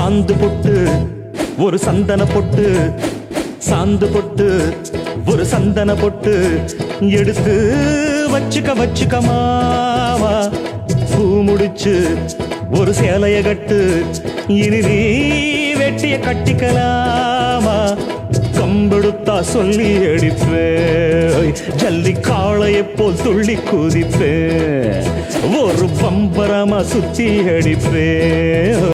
சாந்து பொட்டு ஒரு சந்தன பொட்டு, சாந்து பொட்டு ஒரு சந்தன பொட்டு எடுத்து வச்சுக்க மாமா. பூ முடிச்சு ஒரு சேலைய கட்டு, இனி நீ வெட்டிய கட்டிக்கலாமா. கம்பெடுத்தா சொல்லி அடிப்பேன், ஜல்லி காளையை போல் துள்ளி குதிப்பேன், ஒரு பம்பரமா சுத்தி அடிப்பேன்.